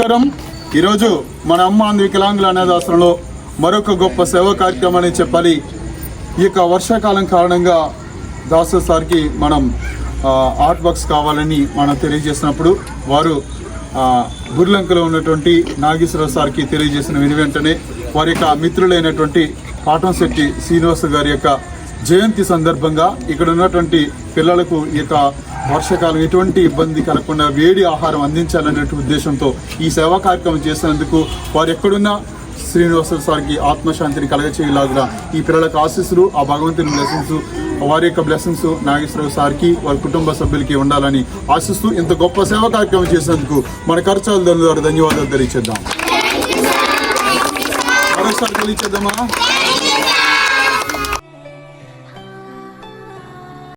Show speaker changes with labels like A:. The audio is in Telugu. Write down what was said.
A: నమస్కారం. ఈరోజు మన అమ్మ అంధ వికలాంగుల అనాథాశ్రమంలో మరొక గొప్ప సేవా కార్యక్రమాన్ని చెప్పాలి. ఈ యొక్క వర్షాకాలం కారణంగా దాసు సార్కి మనం ఆర్ట్ బాక్స్ కావాలని మనం తెలియజేసినప్పుడు వారు బుర్లంకలో ఉన్నటువంటి నాగేశ్వరరావు సార్కి తెలియజేసిన వెంటనే వారి యొక్క మిత్రులైనటువంటి పాటంశెట్టి శ్రీనివాస గారి యొక్క జయంతి సందర్భంగా ఇక్కడ ఉన్నటువంటి పిల్లలకు ఈ యొక్క వర్షాకాలం ఎటువంటి ఇబ్బంది కలగకుండా వేడి ఆహారం అందించాలనే ఉద్దేశంతో ఈ సేవా కార్యక్రమం చేసినందుకు వారు ఎక్కడున్నా శ్రీనివాస సార్కి ఆత్మశాంతిని కలగచేయలాగా ఈ పిల్లలకు ఆశీస్సులు, ఆ భగవంతుని బ్లెస్సింగ్స్, వారి యొక్క బ్లెస్సింగ్స్ నాగేశ్వరరావు సార్కి వారి కుటుంబ సభ్యులకి ఉండాలని ఆశిస్తూ ఇంత గొప్ప సేవా కార్యక్రమం చేసినందుకు మన ఖర్చాల ద్వారా ధన్యవాదాలు తెలియచేద్దాం. మరోసారి తెలియచేద్దామా?